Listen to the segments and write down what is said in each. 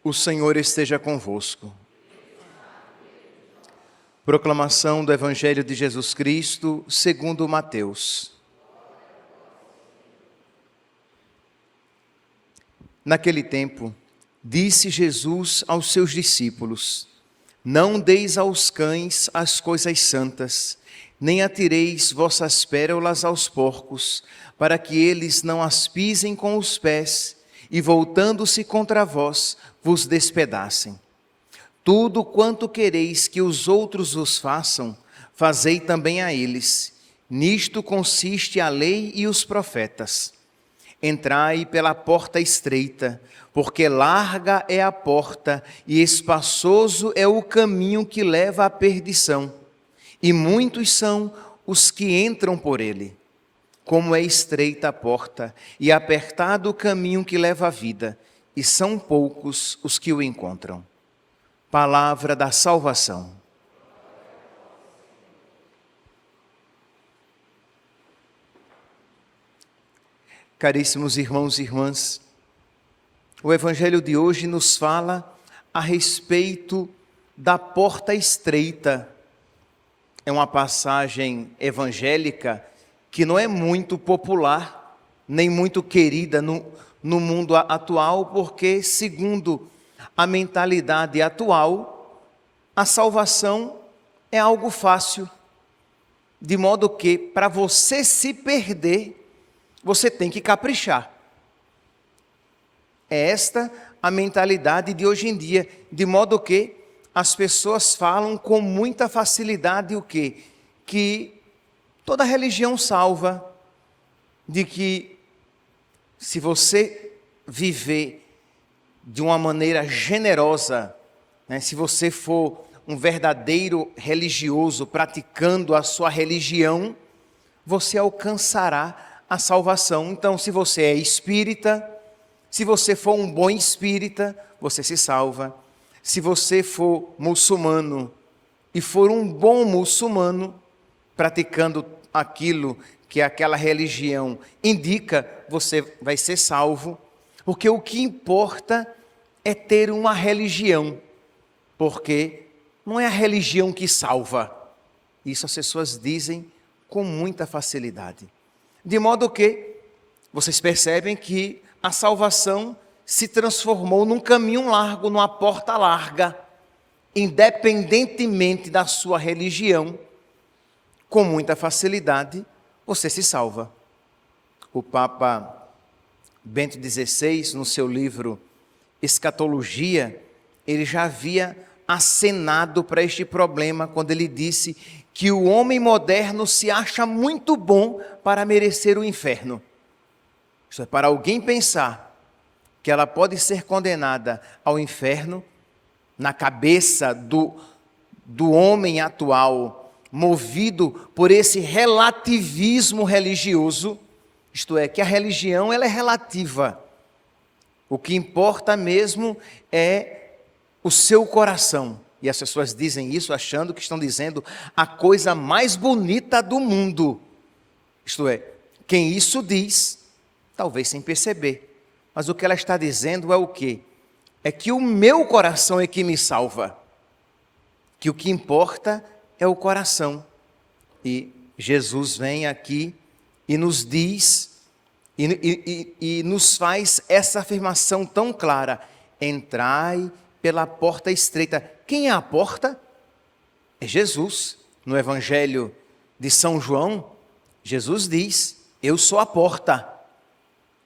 O Senhor esteja convosco. Proclamação do Evangelho de Jesus Cristo, segundo Mateus. Naquele tempo, disse Jesus aos seus discípulos: Não deis aos cães as coisas santas, nem atireis vossas pérolas aos porcos, para que eles não as pisem com os pés, e voltando-se contra vós, vos despedacem. Tudo quanto quereis que os outros vos façam, fazei também a eles. Nisto consiste a lei e os profetas. Entrai pela porta estreita, porque larga é a porta e espaçoso é o caminho que leva à perdição, e muitos são os que entram por ele. Como é estreita a porta e apertado o caminho que leva à vida, e são poucos os que o encontram. Palavra da salvação. Caríssimos irmãos e irmãs, o Evangelho de hoje nos fala a respeito da porta estreita. É uma passagem evangélica que não é muito popular, nem muito querida no mundo atual, porque, segundo a mentalidade atual, a salvação é algo fácil, de modo que, para você se perder, você tem que caprichar. É esta a mentalidade de hoje em dia, de modo que as pessoas falam com muita facilidade o quê? Que toda religião salva, de que se você viver de uma maneira generosa, né, se você for um verdadeiro religioso praticando a sua religião, você alcançará a salvação. Então, se você é espírita, se você for um bom espírita, você se salva. Se você for muçulmano e for um bom muçulmano, praticando aquilo que aquela religião indica, você vai ser salvo. Porque o que importa é ter uma religião, porque não é a religião que salva. Isso as pessoas dizem com muita facilidade. De modo que vocês percebem que a salvação se transformou num caminho largo, numa porta larga, independentemente da sua religião, com muita facilidade você se salva. O Papa Bento XVI, no seu livro Escatologia, ele já havia acenado para este problema quando ele disse que o homem moderno se acha muito bom para merecer o inferno. Isso é, para alguém pensar que ela pode ser condenada ao inferno, na cabeça do homem atual, movido por esse relativismo religioso, isto é, que a religião ela é relativa. O que importa mesmo é o seu coração. E as pessoas dizem isso achando que estão dizendo a coisa mais bonita do mundo. Isto é, quem isso diz, talvez sem perceber. Mas o que ela está dizendo é o quê? É que o meu coração é que me salva. Que o que importa é o coração. E Jesus vem aqui e nos diz, e nos faz essa afirmação tão clara: entrai pela porta estreita. Quem é a porta? É Jesus. No Evangelho de São João, Jesus diz: eu sou a porta.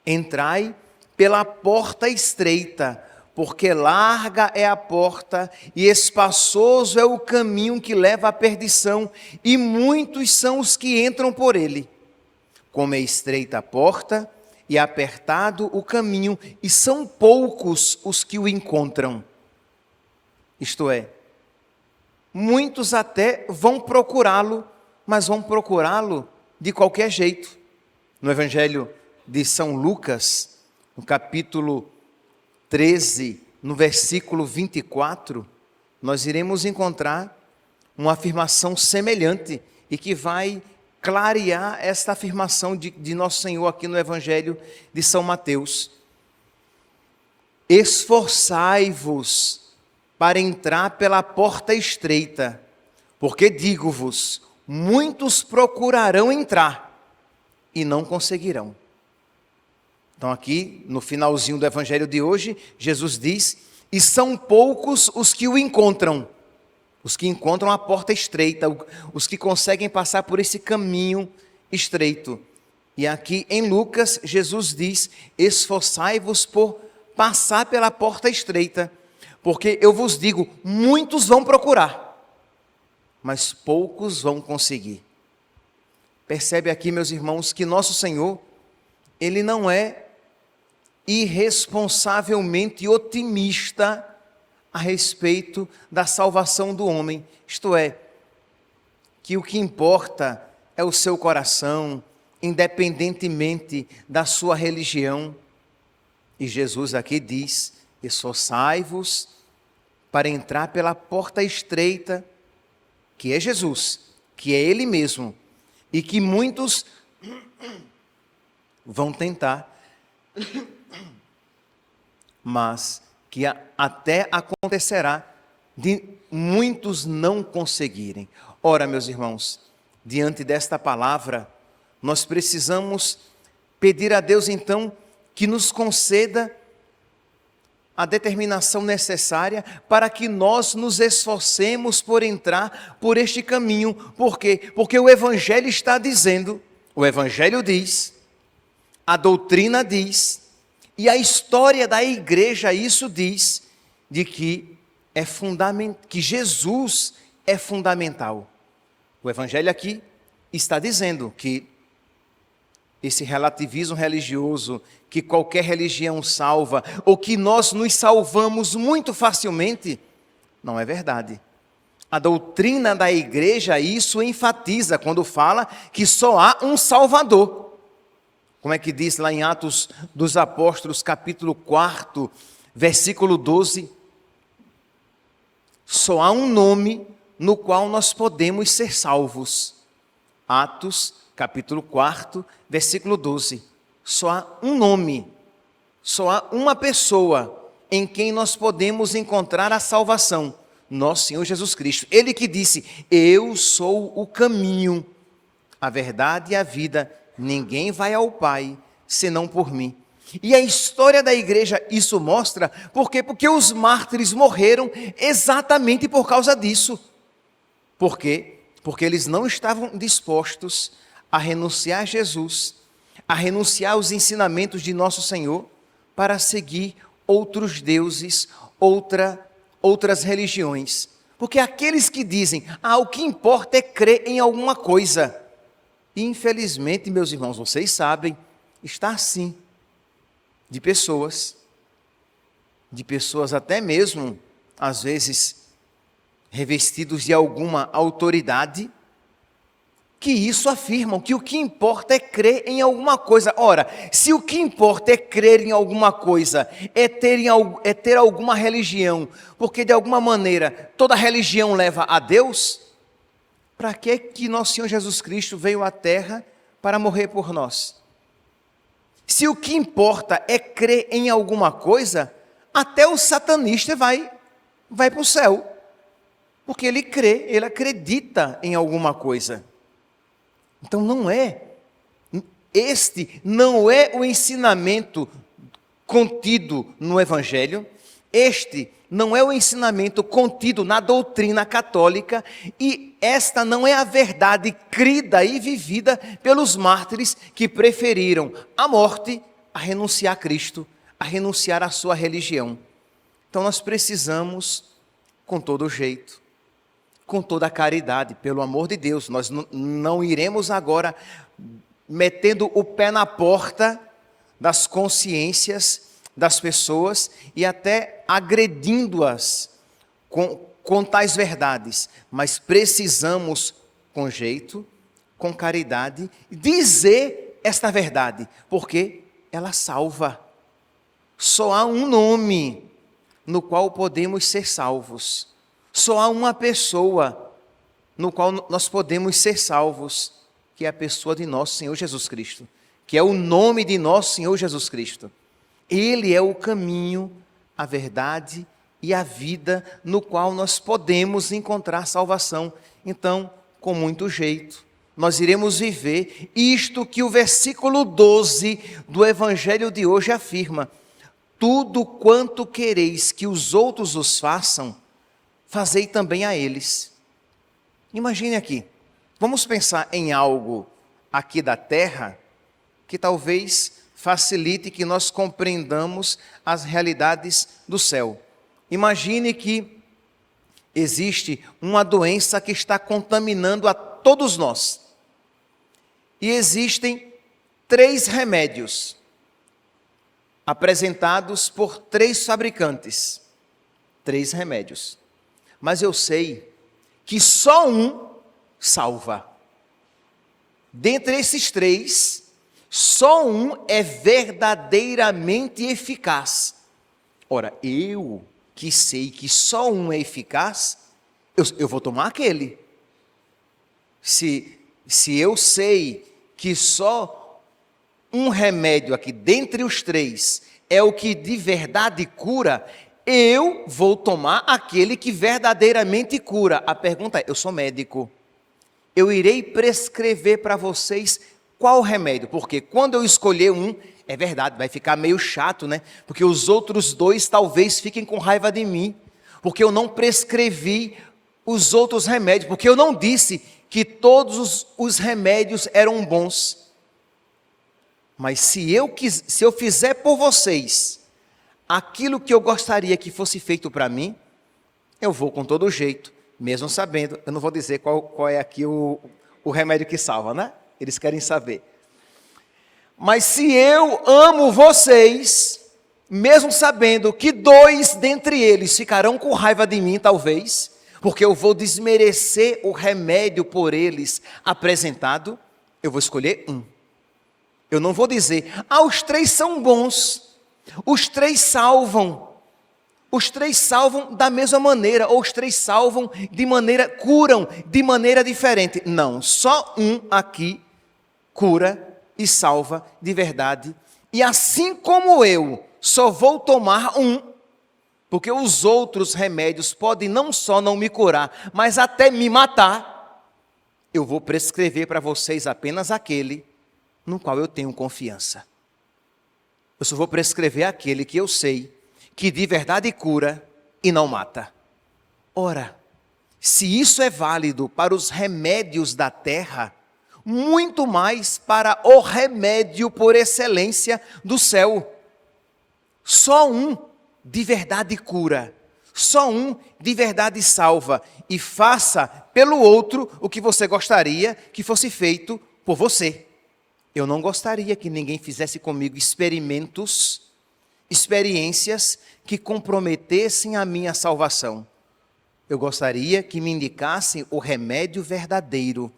Entrai pela porta estreita, porque larga é a porta e espaçoso é o caminho que leva à perdição, e muitos são os que entram por ele. Como é estreita a porta e apertado o caminho, e são poucos os que o encontram. Isto é, muitos até vão procurá-lo, mas vão procurá-lo de qualquer jeito. No Evangelho de São Lucas, no capítulo 13, no versículo 24, nós iremos encontrar uma afirmação semelhante e que vai clarear esta afirmação de Nosso Senhor aqui no Evangelho de São Mateus. esforçai-vos para entrar pela porta estreita, porque digo-vos, muitos procurarão entrar e não conseguirão. Então aqui, no finalzinho do evangelho de hoje, Jesus diz, e são poucos os que o encontram, os que encontram a porta estreita, os que conseguem passar por esse caminho estreito. E aqui em Lucas, Jesus diz, esforçai-vos por passar pela porta estreita, porque eu vos digo, muitos vão procurar, mas poucos vão conseguir. Percebe aqui, meus irmãos, que nosso Senhor, Ele não é irresponsavelmente otimista a respeito da salvação do homem. Isto é, que o que importa é o seu coração, independentemente da sua religião. E Jesus aqui diz, esforçai-vos para entrar pela porta estreita, que é Jesus, que é Ele mesmo, e que muitos vão tentar, mas que até acontecerá de muitos não conseguirem. Ora, meus irmãos, diante desta palavra, nós precisamos pedir a Deus então que nos conceda a determinação necessária para que nós nos esforcemos por entrar por este caminho. Por quê? Porque o Evangelho está dizendo, o Evangelho diz, a doutrina diz, e a história da igreja isso diz, de que que Jesus é fundamental. O Evangelho aqui está dizendo que esse relativismo religioso, que qualquer religião salva, ou que nós nos salvamos muito facilmente, não é verdade. A doutrina da igreja isso enfatiza quando fala que só há um Salvador. Como é que diz lá em Atos dos Apóstolos, capítulo 4, versículo 12? Só há um nome no qual nós podemos ser salvos. Atos, capítulo 4, versículo 12. Só há um nome, só há uma pessoa em quem nós podemos encontrar a salvação, nosso Senhor Jesus Cristo. Ele que disse, eu sou o caminho, a verdade e a vida, ninguém vai ao Pai senão por mim. E a história da igreja isso mostra, por quê? Porque os mártires morreram exatamente por causa disso. Por quê? Porque eles não estavam dispostos a renunciar a Jesus, a renunciar aos ensinamentos de nosso Senhor, para seguir outros deuses, outras religiões. Porque aqueles que dizem, o que importa é crer em alguma coisa. Infelizmente, meus irmãos, vocês sabem, está assim, de pessoas até mesmo, às vezes, revestidos de alguma autoridade, que isso afirmam, que o que importa é crer em alguma coisa. Ora, se o que importa é crer em alguma coisa, é ter alguma religião, porque de alguma maneira toda religião leva a Deus, para que nosso Senhor Jesus Cristo veio à terra para morrer por nós? Se o que importa é crer em alguma coisa, até o satanista vai para o céu, porque ele crê, ele acredita em alguma coisa. Então este não é o ensinamento contido no Evangelho, este não é o ensinamento contido na doutrina católica, e esta não é a verdade crida e vivida pelos mártires que preferiram a morte a renunciar a Cristo, a renunciar à sua religião. Então nós precisamos, com todo jeito, com toda a caridade, pelo amor de Deus, nós não iremos agora metendo o pé na porta das consciências das pessoas e até agredindo-as com tais verdades, mas precisamos, com jeito, com caridade, dizer esta verdade, porque ela salva. Só há um nome no qual podemos ser salvos. Só há uma pessoa no qual nós podemos ser salvos, que é a pessoa de nosso Senhor Jesus Cristo, que é o nome de nosso Senhor Jesus Cristo. Ele é o caminho, a verdade e a vida, no qual nós podemos encontrar salvação. Então, com muito jeito, nós iremos viver isto que o versículo 12 do Evangelho de hoje afirma: tudo quanto quereis que os outros os façam, fazei também a eles. Imagine aqui, vamos pensar em algo aqui da terra que talvez facilite que nós compreendamos as realidades do céu. Imagine que existe uma doença que está contaminando a todos nós. E existem 3 remédios apresentados por 3 fabricantes. 3 remédios. Mas eu sei que só um salva. Dentre esses 3, só um é verdadeiramente eficaz. Ora, eu que sei que só um é eficaz, eu vou tomar aquele. Se eu sei que só um remédio aqui, dentre os 3, é o que de verdade cura, eu vou tomar aquele que verdadeiramente cura. A pergunta é, eu sou médico, eu irei prescrever para vocês qual remédio, porque quando eu escolher um, é verdade, vai ficar meio chato, né? Porque os outros 2 talvez fiquem com raiva de mim, porque eu não prescrevi os outros remédios, porque eu não disse que todos os remédios eram bons. Mas se eu fizer por vocês aquilo que eu gostaria que fosse feito para mim, eu vou com todo jeito, mesmo sabendo. Eu não vou dizer qual é aqui o remédio que salva, né? Eles querem saber. Mas se eu amo vocês, mesmo sabendo que 2 dentre eles ficarão com raiva de mim, talvez, porque eu vou desmerecer o remédio por eles apresentado, eu vou escolher um. Eu não vou dizer, os 3 são bons, os 3 salvam. Os 3 salvam da mesma maneira, ou os 3 salvam curam de maneira diferente. Não, só um aqui cura e salva de verdade. E assim como eu só vou tomar um, porque os outros remédios podem não só não me curar, mas até me matar, eu vou prescrever para vocês apenas aquele no qual eu tenho confiança. Eu só vou prescrever aquele que eu sei que de verdade cura e não mata. Ora, se isso é válido para os remédios da terra, muito mais para o remédio por excelência do céu. Só um de verdade cura, só um de verdade salva, e faça pelo outro o que você gostaria que fosse feito por você. Eu não gostaria que ninguém fizesse comigo experiências que comprometessem a minha salvação. Eu gostaria que me indicassem o remédio verdadeiro.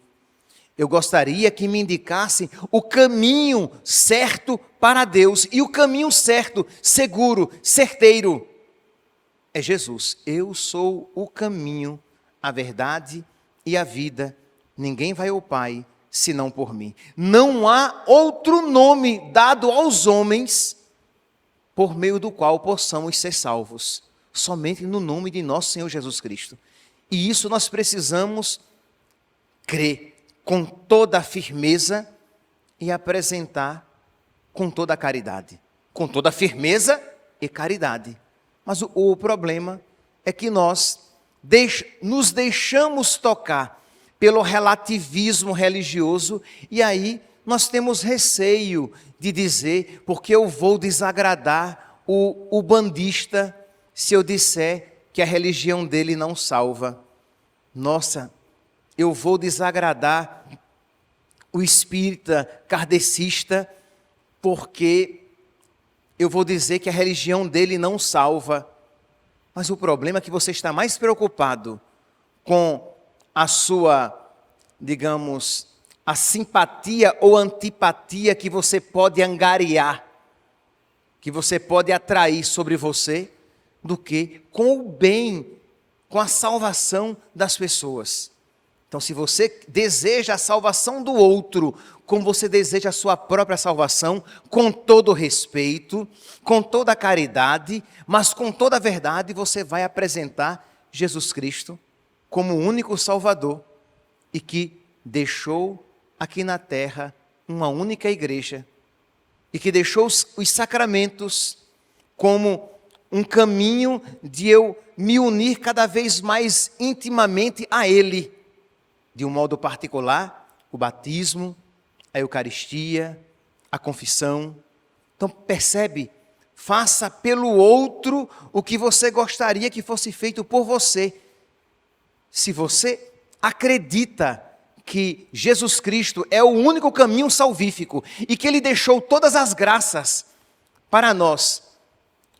Eu gostaria que me indicassem o caminho certo para Deus. E o caminho certo, seguro, certeiro, é Jesus. Eu sou o caminho, a verdade e a vida. Ninguém vai ao Pai senão por mim. Não há outro nome dado aos homens por meio do qual possamos ser salvos. Somente no nome de nosso Senhor Jesus Cristo. E isso nós precisamos crer com toda a firmeza e apresentar com toda a caridade. Com toda a firmeza e caridade. Mas o problema é que nós nos deixamos tocar pelo relativismo religioso, e aí nós temos receio de dizer, porque eu vou desagradar o bandista se eu disser que a religião dele não salva. Nossa, eu vou desagradar o espírita kardecista porque eu vou dizer que a religião dele não salva. Mas o problema é que você está mais preocupado com a sua, digamos, a simpatia ou antipatia que você pode angariar, que você pode atrair sobre você, do que com o bem, com a salvação das pessoas. Então, se você deseja a salvação do outro como você deseja a sua própria salvação, com todo respeito, com toda caridade, mas com toda a verdade, você vai apresentar Jesus Cristo como o único Salvador e que deixou aqui na terra uma única igreja e que deixou os sacramentos como um caminho de eu me unir cada vez mais intimamente a Ele, de um modo particular, o batismo, a Eucaristia, a confissão. Então percebe, faça pelo outro o que você gostaria que fosse feito por você. Se você acredita que Jesus Cristo é o único caminho salvífico e que Ele deixou todas as graças para nós,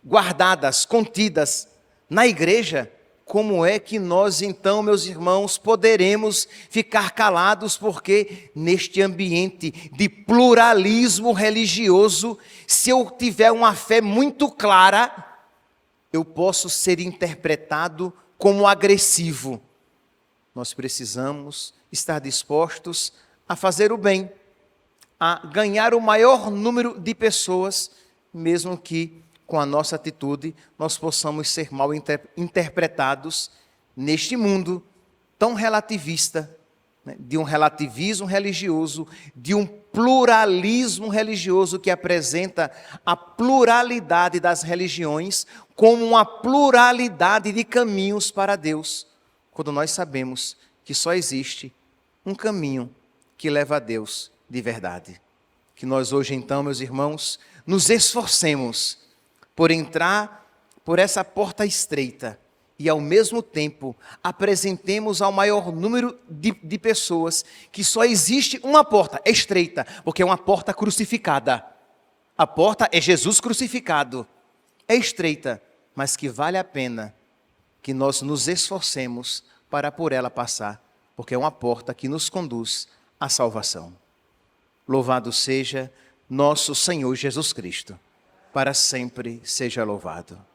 guardadas, contidas na igreja, como é que nós então, meus irmãos, poderemos ficar calados, porque neste ambiente de pluralismo religioso, se eu tiver uma fé muito clara, eu posso ser interpretado como agressivo. Nós precisamos estar dispostos a fazer o bem, a ganhar o maior número de pessoas, mesmo que com a nossa atitude nós possamos ser mal interpretados neste mundo tão relativista, né, de um relativismo religioso, de um pluralismo religioso que apresenta a pluralidade das religiões como uma pluralidade de caminhos para Deus, quando nós sabemos que só existe um caminho que leva a Deus de verdade. Que nós hoje então, meus irmãos, nos esforcemos por entrar por essa porta estreita e, ao mesmo tempo, apresentemos ao maior número de pessoas que só existe uma porta estreita, porque é uma porta crucificada. A porta é Jesus crucificado. É estreita, mas que vale a pena que nós nos esforcemos para por ela passar, porque é uma porta que nos conduz à salvação. Louvado seja nosso Senhor Jesus Cristo. Para sempre seja louvado.